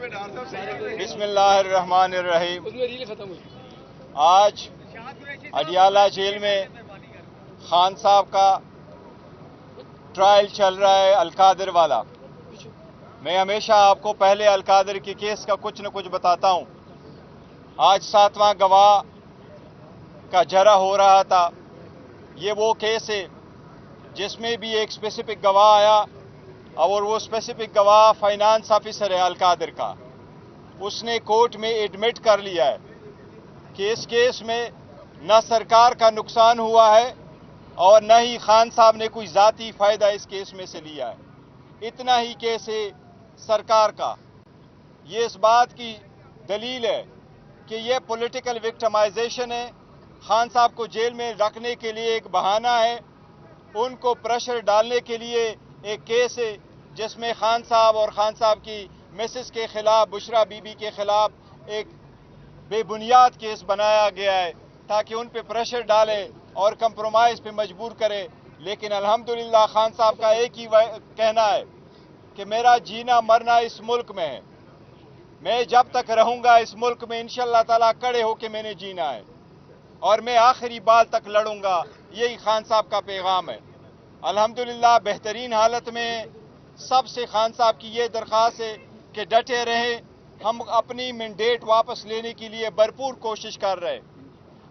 बिस्मिल्लाहिर्रहमानिर्रहीम। आज अडियाला जेल में खान साहब का ट्रायल चल रहा है, अलकादिर वाला। मैं हमेशा आपको पहले अलकादिर के केस का कुछ न कुछ बताता हूं। आज 7वां गवाह का जरा हो रहा था। ये वो केस है जिसमें भी एक स्पेसिफिक गवाह आया और वो स्पेसिफिक गवाह फाइनेंस ऑफिसर है अलकादिर का। उसने कोर्ट में एडमिट कर लिया है कि इस केस में न सरकार का नुकसान हुआ है और न ही खान साहब ने कोई ज़ाती फ़ायदा इस केस में से लिया है। इतना ही केस है सरकार का। ये इस बात की दलील है कि ये पॉलिटिकल विक्टिमाइजेशन है। खान साहब को जेल में रखने के लिए एक बहाना है, उनको प्रेशर डालने के लिए एक केस है जिसमें खान साहब और खान साहब की मिसेस के खिलाफ, बुशरा बीबी के खिलाफ एक बेबुनियाद केस बनाया गया है ताकि उन पे प्रेशर डाले और कंप्रोमाइज़ पे मजबूर करे। लेकिन अल्हम्दुलिल्लाह खान साहब का एक ही कहना है कि मेरा जीना मरना इस मुल्क में है, मैं जब तक रहूंगा इस मुल्क में इंशाअल्लाह ताला कड़े होके मैंने जीना है और मैं आखिरी बाल तक लड़ूंगा। यही खान साहब का पैगाम है। अल्हम्दुलिल्लाह बेहतरीन हालत में सबसे खान साहब की ये दरख्वास्त है कि डटे रहें। हम अपनी मैंडेट वापस लेने के लिए भरपूर कोशिश कर रहे हैं।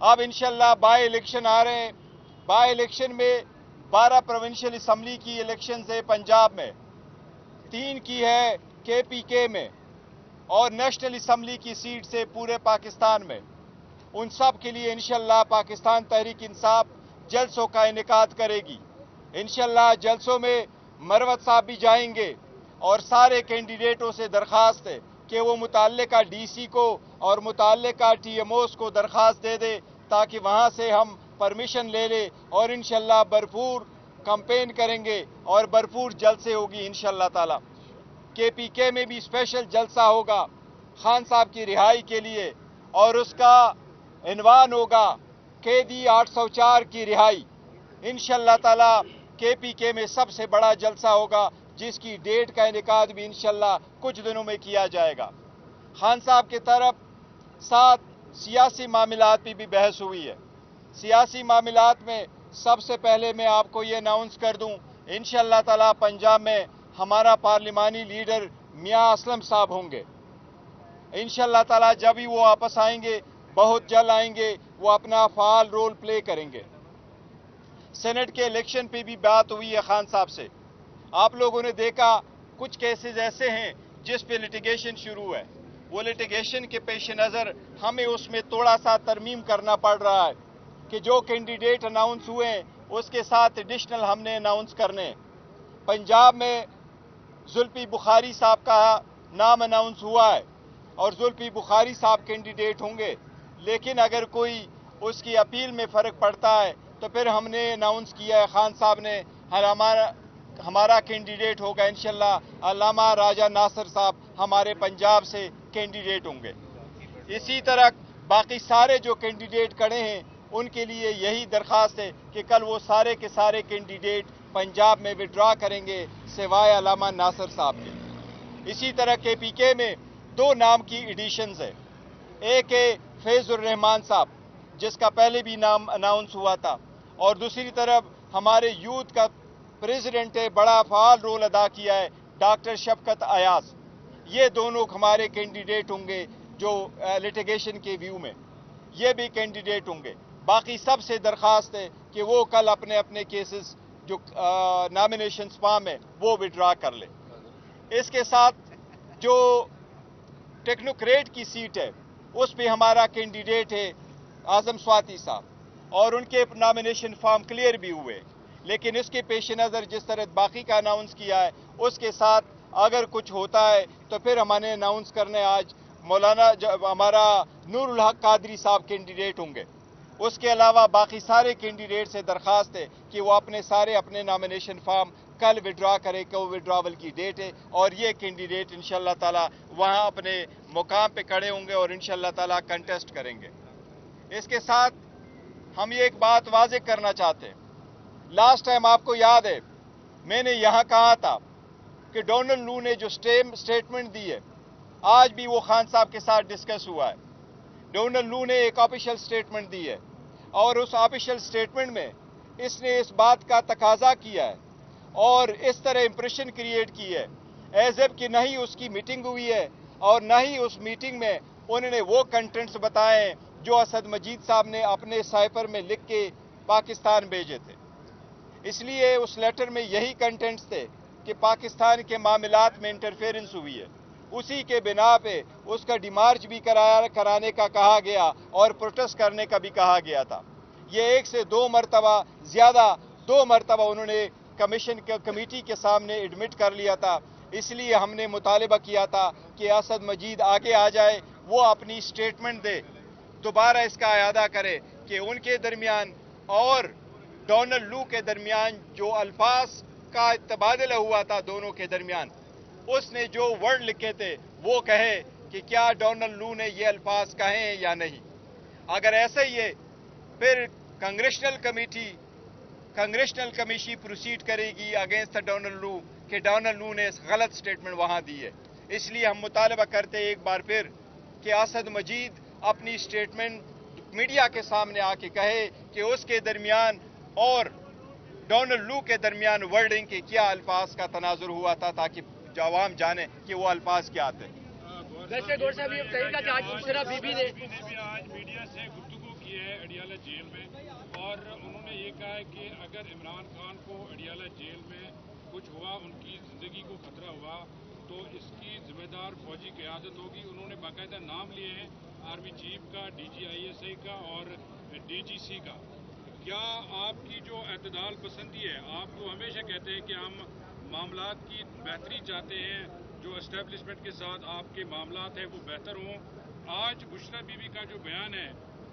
अब इंशाअल्लाह बाई इलेक्शन आ रहे हैं। बाई इलेक्शन में 12 प्रोविंशियल असम्बली की इलेक्शन है पंजाब में, 3 की है KPK में और नेशनल असम्बली की सीट से पूरे पाकिस्तान में। उन सब के लिए इंशाअल्लाह पाकिस्तान तहरीक इंसाफ जलसों का इनेकाद करेगी। इंशाअल्लाह जलसों में मरवत साहब भी जाएंगे और सारे कैंडिडेटों से दरख्वास्त है कि वो मुताल्लिका DC को और मुताल्लिका TMOs को दरख्वास्त दे दे ताकि वहाँ से हम परमिशन ले ले और इंशाअल्लाह भरपूर कैंपेन करेंगे और भरपूर जलसे होगी इंशाअल्लाह ताला। KPK में भी स्पेशल जलसा होगा खान साहब की रिहाई के लिए और उसका इन्वान होगा कैदी 804 की रिहाई। इंशाअल्लाह ताला KPK में सबसे बड़ा जलसा होगा जिसकी डेट का इनेकाद भी इंशाअल्लाह कुछ दिनों में किया जाएगा। खान साहब की तरफ साथ सियासी मामलात पे भी बहस हुई है। सियासी मामलात में सबसे पहले मैं आपको ये अनाउंस कर दूं, इंशाअल्लाह ताला पंजाब में हमारा पार्लिमानी लीडर मियां असलम साहब होंगे। इंशाअल्लाह ताला जब ही वो वापस आएंगे, बहुत जल्द आएंगे, वो अपना फाल रोल प्ले करेंगे। सेनेट के इलेक्शन पे भी बात हुई है खान साहब से। आप लोगों ने देखा कुछ केसेस ऐसे हैं जिस पे लिटिगेशन शुरू है। वो लिटिगेशन के पेश नज़र हमें उसमें थोड़ा सा तरमीम करना पड़ रहा है कि जो कैंडिडेट अनाउंस हुए हैं उसके साथ एडिशनल हमने अनाउंस करने। पंजाब में जुल्फी बुखारी साहब का नाम अनाउंस हुआ है और जुल्फी बुखारी साहब कैंडिडेट होंगे, लेकिन अगर कोई उसकी अपील में फ़र्क पड़ता है तो फिर हमने अनाउंस किया है, खान साहब ने, हमारा कैंडिडेट होगा इंशाअल्लाह अल्लामा राजा नासिर साहब हमारे पंजाब से कैंडिडेट होंगे। इसी तरह बाकी सारे जो कैंडिडेट खड़े हैं उनके लिए यही दरख्वास्त है कि कल वो सारे के सारे कैंडिडेट पंजाब में विड्रॉ करेंगे सिवाय अल्लामा नासिर साहब के। इसी तरह KPK में 2 नाम की एडिशंस है। एक है फैजुर रहमान साहब जिसका पहले भी नाम अनाउंस हुआ था और दूसरी तरफ हमारे यूथ का प्रेसिडेंट है, बड़ा फाल रोल अदा किया है, डॉक्टर शफकत अयाज। ये दोनों हमारे कैंडिडेट होंगे जो लिटिगेशन के व्यू में ये भी कैंडिडेट होंगे। बाकी सबसे दरख्वास्त है कि वो कल अपने अपने केसेस जो नॉमिनेशन फॉर्म है वो विड्रॉ कर ले। इसके साथ जो टेक्नोक्रेट की सीट है उस पे हमारा कैंडिडेट है आजम स्वाति साहब और उनके नॉमिनेशन फॉर्म क्लियर भी हुए, लेकिन इसके पेश नज़र जिस तरह बाकी का अनाउंस किया है उसके साथ अगर कुछ होता है तो फिर हमने अनाउंस करने आज मौलाना हमारा नूरुल हक कादरी साहब कैंडिडेट होंगे। उसके अलावा बाकी सारे कैंडिडेट से दरख्वास्त है कि वो अपने नॉमिनेशन फॉर्म कल विड्रॉ करे कि वो विड्रॉवल की डेट है और ये कैंडिडेट इंशाअल्लाह ताला वहाँ अपने मुकाम पे खड़े होंगे और इंशाअल्लाह ताला कंटेस्ट करेंगे। इसके साथ हम ये एक बात वाज़ेह करना चाहते हैं, लास्ट टाइम आपको याद है मैंने यहाँ कहा था कि डोनाल्ड लू ने जो स्टेटमेंट दी है आज भी वो खान साहब के साथ डिस्कस हुआ है। डोनाल्ड लू ने एक ऑफिशियल स्टेटमेंट दी है और उस ऑफिशियल स्टेटमेंट में इसने इस बात का तकाजा किया है और इस तरह इंप्रेशन क्रिएट की है एज इफ कि नहीं उसकी मीटिंग हुई है और न ही उस मीटिंग में उन्होंने वो कंटेंट्स बताए जो असद मजीद साहब ने अपने साइफर में लिख के पाकिस्तान भेजे थे। इसलिए उस लेटर में यही कंटेंट्स थे कि पाकिस्तान के मामलात में इंटरफेरेंस हुई है। उसी के बिना पे उसका डिमार्च भी कराने का कहा गया और प्रोटेस्ट करने का भी कहा गया था। ये एक से दो मरतबा ज़्यादा 2 मरतबा उन्होंने कमीशन कमेटी के सामने एडमिट कर लिया था। इसलिए हमने मुतालिबा किया था कि असद मजीद आगे आ जाए, वो अपनी स्टेटमेंट दे, दोबारा इसका अयादा करे कि उनके दरमियान और डोनाल्ड लू के दरमियान जो अल्फाज का तबादला हुआ था दोनों के दरमियान, उसने जो वर्ड लिखे थे वो कहे कि क्या डोनाल्ड लू ने ये अल्फाज कहे हैं या नहीं। अगर ऐसा ही है फिर कांग्रेशनल कमेटी प्रोसीड करेगी अगेंस्ट डोनाल्ड लू कि डोनाल्ड लू ने गलत स्टेटमेंट वहां दी है। इसलिए हम मुतालबा करते हैं एक बार फिर कि असद मजीद अपनी स्टेटमेंट मीडिया के सामने आके कहे कि उसके दरमियान और डोनाल्ड लू के दरमियान वर्डिंग के क्या अल्फाज का तनाजुर हुआ था ताकि आवाम जाने कि वो अल्फाज क्या थे। वैसे गौर साहब ये कहेगा कि आज बुशरा बीबी ने भी आज मीडिया से गुफ्तगू की है अडियाला जेल में और उन्होंने ये कहा है कि अगर इमरान खान को अडियाला जेल में कुछ हुआ, उनकी जिंदगी को खतरा हुआ, तो इसकी जिम्मेदार फौजी क़यादत होगी। उन्होंने बाकायदा नाम लिए हैं आर्मी चीफ का, DGISI का और DGC का। क्या आपकी जो एतदाल पसंदी है, आप तो हमेशा कहते हैं कि हम मामलात की बेहतरी चाहते हैं, जो एस्टेब्लिशमेंट के साथ आपके मामलात हैं वो बेहतर हों, आज बुशरा बीबी का जो बयान है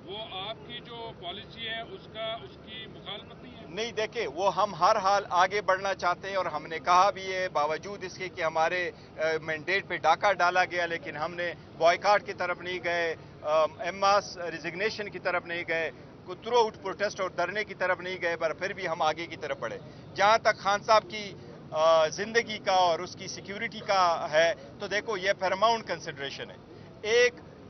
वो आपकी जो पॉलिसी है उसकी मुखालफत नहीं है? नहीं, देखे वो हम हर हाल आगे बढ़ना चाहते हैं और हमने कहा भी है, बावजूद इसके कि हमारे मैंडेट पे डाका डाला गया, लेकिन हमने बॉयकॉट की तरफ नहीं गए, एम्मास रिजिग्नेशन की तरफ नहीं गए, थ्रू आउट प्रोटेस्ट और धरने की तरफ नहीं गए, पर फिर भी हम आगे की तरफ बढ़े। जहां तक खान साहब की जिंदगी का और उसकी सिक्योरिटी का है तो देखो ये पैरामाउंट कंसिडरेशन है।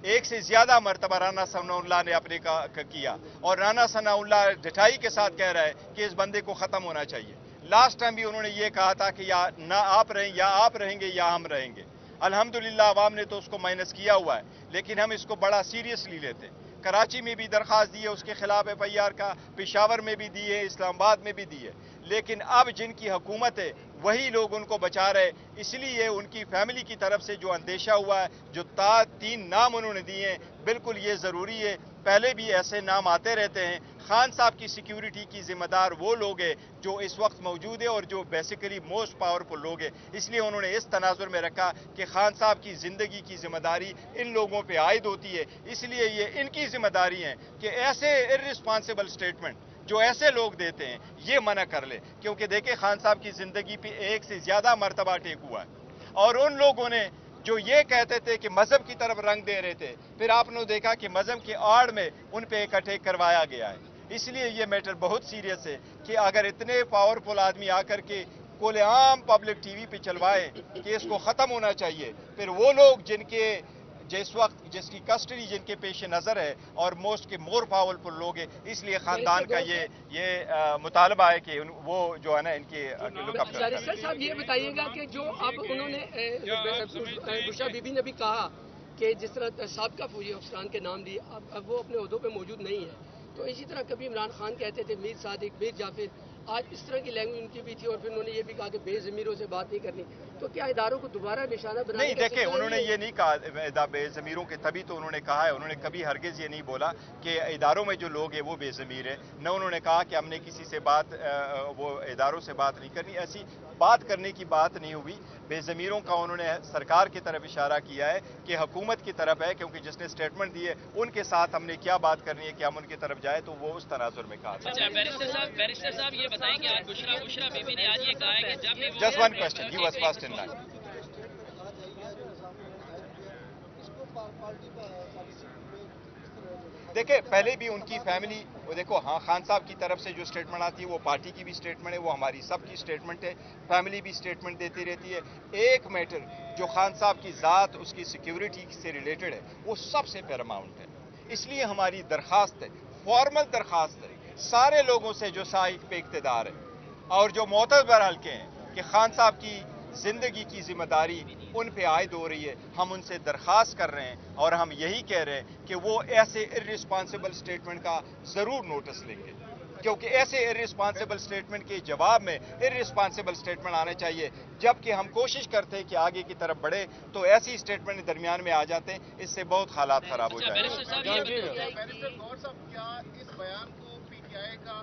एक से ज्यादा मरतबा राना सनाउल्लाह ने अपने का किया और राना सनाउल्लाह डटाई के साथ कह रहा है कि इस बंदे को खत्म होना चाहिए। लास्ट टाइम भी उन्होंने ये कहा था कि या ना आप रहें या आप रहेंगे या हम रहेंगे। अल्हम्दुलिल्लाह अवाम ने तो उसको माइनस किया हुआ है, लेकिन हम इसको बड़ा सीरियसली लेते हैं। कराची में भी दरख्वास्त दी है उसके खिलाफ FIR का, पेशावर में भी दी है, इस्लामाबाद में भी दी है, लेकिन अब जिनकी हुकूमत है वही लोग उनको बचा रहे। इसलिए उनकी फैमिली की तरफ से जो अंदेशा हुआ है, जो 3 नाम उन्होंने दिए हैं, बिल्कुल ये ज़रूरी है। पहले भी ऐसे नाम आते रहते हैं। खान साहब की सिक्योरिटी की जिम्मेदार वो लोग हैं जो इस वक्त मौजूद है और जो बेसिकली मोस्ट पावरफुल लोग हैं। इसलिए उन्होंने इस तनाजुर में रखा कि खान साहब की जिंदगी की जिम्मेदारी इन लोगों पे आयद होती है। इसलिए ये इनकी जिम्मेदारी है कि ऐसे इर्रिस्पॉन्सिबल स्टेटमेंट जो ऐसे लोग देते हैं ये मना कर ले, क्योंकि देखे खान साहब की जिंदगी पे एक से ज्यादा मरतबा टेक हुआ है और उन लोगों ने जो ये कहते थे कि मजहब की तरफ रंग दे रहे थे, फिर आपने देखा कि मजहब की आड़ में उन पे एक अटैक करवाया गया है। इसलिए ये मैटर बहुत सीरियस है कि अगर इतने पावरफुल आदमी आकर के खुलेआम पब्लिक TV पे चलवाए कि इसको खत्म होना चाहिए, फिर वो लोग जिनके जिस वक्त जिसकी कस्टडी जिनके पेश नजर है और मोस्ट के मोर पावरफुल लोग हैं, इसलिए खानदान का ये मुतालबा है कि वो जो है ना इनके सर साहब ये बताइएगा कि जो अब उन्होंने बुशरा बीबी ने भी कहा कि जिस तरह साबका फौजी अफसरान के नाम दिए, अब वो अपने ओहदों पे मौजूद नहीं है, तो इसी तरह कभी इमरान खान कहते थे मीर सादिक, मीर जाफिर, आज इस तरह की लैंग्वेज उनकी भी थी और फिर उन्होंने ये भी कहा कि बेज़मीरों से बात नहीं करनी। तो क्या इदारों को दोबारा निशाना बनाने नहीं, देखे उन्होंने ये नहीं कहा बेज़मीरों के, तभी तो उन्होंने कहा है, उन्होंने कभी हरगिज ये नहीं बोला कि इदारों में जो लोग हैं वो बेज़मीर है। न उन्होंने कहा कि हमने किसी से बात वो इदारों से बात नहीं करनी, ऐसी बात करने की बात नहीं हुई। बेज़मीरों का उन्होंने सरकार की तरफ इशारा किया है कि हुकूमत की तरफ है, क्योंकि जिसने स्टेटमेंट दी है उनके साथ हमने क्या बात करनी है कि हम उनकी तरफ जाए, तो वो उस तनाजुर में कहा। अच्छा, बैरिस्टर साहब ये बताएं कि आज बुशरा बीबी ने आज ये कहा है कि जब भी just one question, you was first in line. देखिए, पहले भी उनकी फैमिली, वो देखो, हाँ, खान साहब की तरफ से जो स्टेटमेंट आती है वो पार्टी की भी स्टेटमेंट है, वो हमारी सबकी स्टेटमेंट है, फैमिली भी स्टेटमेंट देती रहती है। एक मैटर जो खान साहब की ज़ात, उसकी सिक्योरिटी से रिलेटेड है, वो सबसे पैरामाउंट है। इसलिए हमारी दरखास्त है, फॉर्मल दरखास्त है सारे लोगों से जो साइक पे इक़्तिदार है और जो मोतबर हल्के हैं कि खान साहब की जिंदगी की जिम्मेदारी उन पे आयद हो रही है। हम उनसे दरख्वास्त कर रहे हैं और हम यही कह रहे हैं कि वो ऐसे इर्रिस्पॉन्सिबल स्टेटमेंट का जरूर नोटिस लेंगे, क्योंकि ऐसे इर्रिस्पॉन्सिबल स्टेटमेंट के जवाब में इर्रिस्पॉन्सिबल स्टेटमेंट आने चाहिए। जबकि हम कोशिश करते हैं कि आगे की तरफ बढ़े तो ऐसी स्टेटमेंट दरमियान में आ जाते हैं, इससे बहुत हालात खराब हो जाते बैरिस्टर साहब ये बताइए बैरिस्टर गौर साहब, क्या इस बयान को पीटीआई का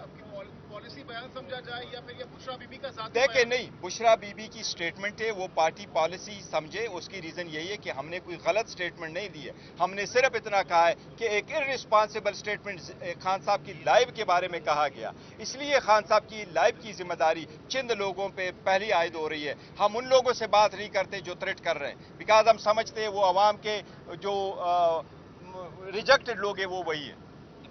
पॉलिसी बयान समझा जाए या फिर ये बुशरा बीबी का साथ? देखिए, नहीं, बुशरा बीबी की स्टेटमेंट है, वो पार्टी पॉलिसी समझे। उसकी रीजन यही है कि हमने कोई गलत स्टेटमेंट नहीं दी है। हमने सिर्फ इतना कहा है कि एक इर्रिस्पॉन्सिबल स्टेटमेंट खान साहब की लाइफ के बारे में कहा गया, इसलिए खान साहब की लाइफ की जिम्मेदारी चंद लोगों पे पहली आयद हो रही है। हम उन लोगों से बात नहीं करते जो थ्रेट कर रहे हैं, बिकॉज हम समझते हैं वो अवाम के जो रिजेक्टेड लोग हैं वो वही है।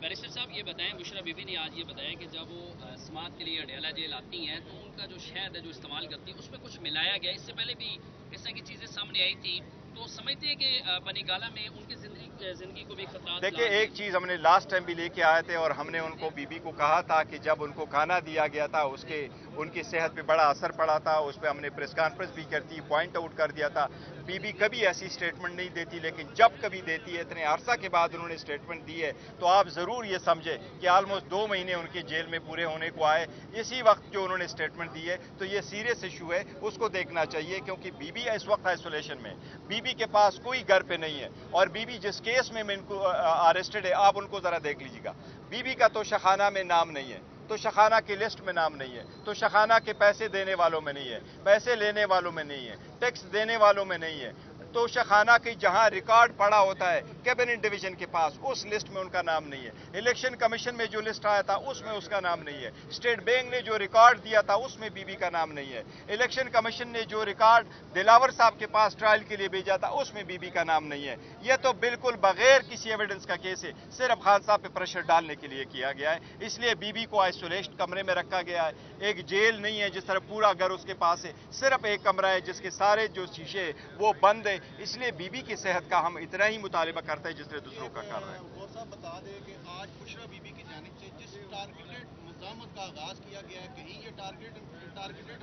बैरिस्टर साहब ये बताएं, बुशरा बीबी ने आज ये बताया कि जब वो समाअत के लिए अडियाला जेल आती हैं तो उनका जो शहद है जो इस्तेमाल करती है उसमें कुछ मिलाया गया। इससे पहले भी इस तरह की चीज़ें सामने आई थी, तो समझते हैं कि पनीगाला में उनकी जिंदगी को भी खतरा। देखिए, एक चीज़ हमने लास्ट टाइम भी लेके आए थे और हमने उनको बीबी को कहा था कि जब उनको खाना दिया गया था उसके उनकी सेहत पे बड़ा असर पड़ा था, उस पर हमने प्रेस कॉन्फ्रेंस भी करती, पॉइंट आउट कर दिया था। बीबी कभी ऐसी स्टेटमेंट नहीं देती, लेकिन जब कभी देती है, इतने अरसा के बाद उन्होंने स्टेटमेंट दी है, तो आप ज़रूर ये समझे कि ऑलमोस्ट 2 महीने उनके जेल में पूरे होने को आए। इसी वक्त जो उन्होंने स्टेटमेंट दी है तो ये सीरियस इशू है, उसको देखना चाहिए, क्योंकि बीबी इस वक्त आइसोलेशन में, बीबी के पास कोई घर पे नहीं है और बीबी जिस केस में इनको अरेस्टेड है, आप उनको ज़रा देख लीजिएगा। बीबी का तो शखाना में नाम नहीं है, तो शखाना की लिस्ट में नाम नहीं है, तो शखाना के पैसे देने वालों में नहीं है, पैसे लेने वालों में नहीं है, टैक्स देने वालों में नहीं है, तो शखाना की जहां रिकॉर्ड पड़ा होता है कैबिनेट डिवीजन के पास, उस लिस्ट में उनका नाम नहीं है। इलेक्शन कमीशन में जो लिस्ट आया था उसमें उसका नाम नहीं है। स्टेट बैंक ने जो रिकॉर्ड दिया था उसमें बीबी का नाम नहीं है। इलेक्शन कमीशन ने जो रिकॉर्ड दिलावर साहब के पास ट्रायल के लिए भेजा था उसमें बीबी का नाम नहीं है। यह तो बिल्कुल बगैर किसी एविडेंस का केस है, सिर्फ खान साहब पे प्रेशर डालने के लिए किया गया है। इसलिए बीबी को आइसोलेशन कमरे में रखा गया है। एक जेल नहीं है जिस तरह पूरा घर उसके पास है, सिर्फ एक कमरा है जिसके सारे जो शीशे वो बंद है। इसलिए बीबी की सेहत का हम इतना ही मुतालिबा करते हैं जिसने दूसरों का कर रहे हैं। गौर साहब बता दें कि आज बुशरा बीबी की जानिब से जिस टारगेटेड मुज़ाहमत का आगाज किया गया है, कहीं ये टारगेटेड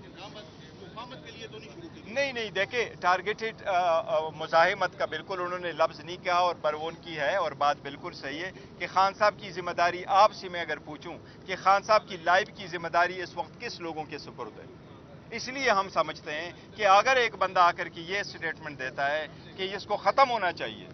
मुज़ाहमत के लिए तो नहीं शुरू की? नहीं, देखे, टारगेटेड मुज़ाहमत का बिल्कुल उन्होंने लफ्ज़ नहीं कहा और पर वो उनकी है और बात बिल्कुल सही है कि खान साहब की जिम्मेदारी, आपसे मैं अगर पूछूं कि खान साहब की लाइफ की जिम्मेदारी इस वक्त किस लोगों के सुपुर्द है, इसलिए हम समझते हैं कि अगर एक बंदा आकर के ये स्टेटमेंट देता है कि इसको ख़त्म होना चाहिए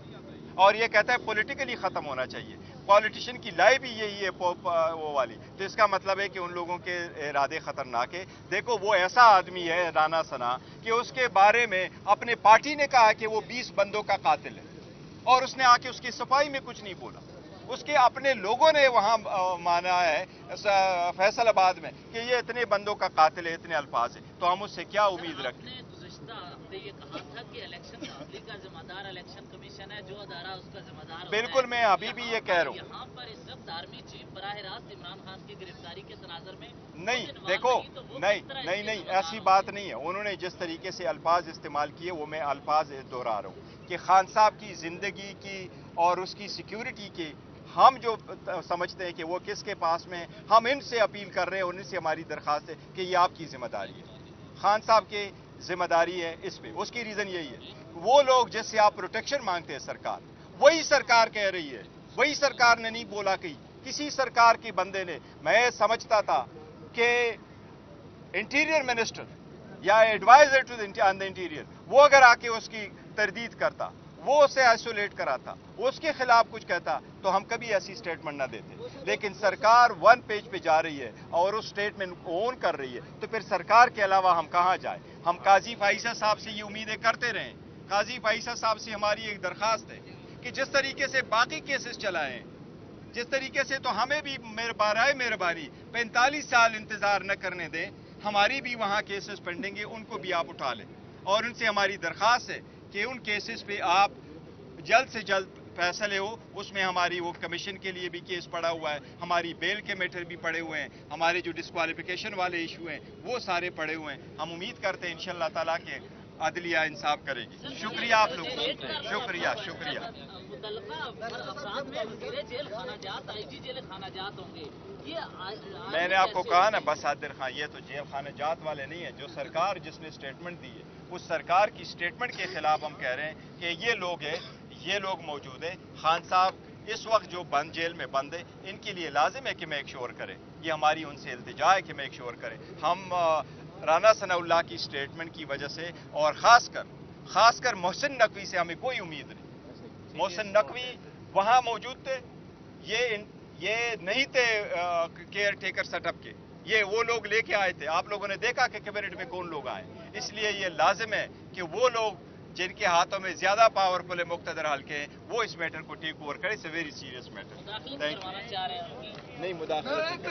और ये कहता है पॉलिटिकली ख़त्म होना चाहिए, पॉलिटिशियन की लाइफ ही यही है वो वाली, तो इसका मतलब है कि उन लोगों के इरादे ख़तरनाक है। देखो, वो ऐसा आदमी है राना सना कि उसके बारे में अपने पार्टी ने कहा कि वो 20 बंदों का कातिल है और उसने आके उसकी सफाई में कुछ नहीं बोला। उसके अपने लोगों ने वहां माना है फैसलाबाद में कि ये इतने बंदों का कातिल है, इतने अल्फाज है, तो हम उससे क्या उम्मीद रखते हैं? ये कहा था कि इलेक्शन का जिम्मेदार इलेक्शन कमीशन है, जो अदारा उसका जिम्मेदार। बिल्कुल, मैं अभी भी ये कह रहा हूँ। यहाँ पर इस वक्त आर्मी चीफ बराह रास्त इमरान खान की गिरफ्तारी के तनाजर में नहीं, देखो, नहीं, ऐसी बात नहीं है। उन्होंने जिस तरीके से अल्फाज इस्तेमाल किए वो मैं अल्फाज दोहरा रहा हूँ कि खान साहब की जिंदगी की और उसकी सिक्योरिटी की हम जो समझते हैं कि वो किसके पास में है, हम इनसे अपील कर रहे हैं और इनसे हमारी दरखास्त है कि ये आपकी जिम्मेदारी है, खान साहब की जिम्मेदारी है इस पे। उसकी रीजन यही है, वो लोग जिससे आप प्रोटेक्शन मांगते हैं सरकार, वही सरकार कह रही है, वही सरकार ने नहीं बोला कि किसी सरकार के बंदे ने। मैं समझता था कि इंटीरियर मिनिस्टर या एडवाइजर टू द इंटीरियर वो अगर आके उसकी तरदीद करता, वो उसे आइसोलेट कराता, उसके खिलाफ कुछ कहता, तो हम कभी ऐसी स्टेटमेंट ना देते। लेकिन सरकार 1 पेज पे जा रही है और उस स्टेटमेंट ओन कर रही है, तो फिर सरकार के अलावा हम कहाँ जाए? हम काजी फाइसा साहब से ये उम्मीदें करते रहें। काजी फाइसा साहब से हमारी एक दरखास्त है कि जिस तरीके से बाकी केसेस चलाए हैं, जिस तरीके से, तो हमें भी मेहरबानी 45 साल इंतजार न करने दें। हमारी भी वहाँ केसेस पेंडिंग है, उनको भी आप उठा लें और उनसे हमारी दरखास्त है कि उन केसेस पे आप जल्द से जल्द फैसले हो, उसमें हमारी वो कमीशन के लिए भी केस पड़ा हुआ है, हमारी बेल के मैटर भी पड़े हुए हैं, हमारे जो डिस्क्वालिफिकेशन वाले इशू हैं वो सारे पड़े हुए हैं। हम उम्मीद करते हैं इंशाअल्लाह ताला के अदलिया इंसाफ करेगी। शुक्रिया आप लोगों का, शुक्रिया शुक्रिया। मैंने आपको कहा ना बसादिर खान, ये तो जेल खाना जात वाले नहीं है। जो सरकार जिसने स्टेटमेंट दी है उस सरकार की स्टेटमेंट के खिलाफ हम कह रहे हैं कि ये लोग है, ये लोग मौजूद है। खान साहब इस वक्त जो बंद जेल में बंद है, इनके लिए लाजिम है कि मेक श्योर करें, ये हमारी उनसे इल्तिजा है कि मेक श्योर करें। हम राना सनाउल्लाह की स्टेटमेंट की वजह से और खासकर मोहसिन नकवी से हमें कोई उम्मीद नहीं। मोहसिन नकवी वहां मौजूद थे, ये नहीं थे केयर टेकर सेटअप के, ये वो लोग लेके आए थे। आप लोगों ने देखा कि कैबिनेट में कौन लोग आए, इसलिए ये लाजिम है कि वो लोग जिनके हाथों में ज्यादा पावरफुल है मुक्तदर हल्के हैं, वो इस मैटर को टेक ओवर करे। It's a very serious matter. Thank you. नहीं मुदाखलत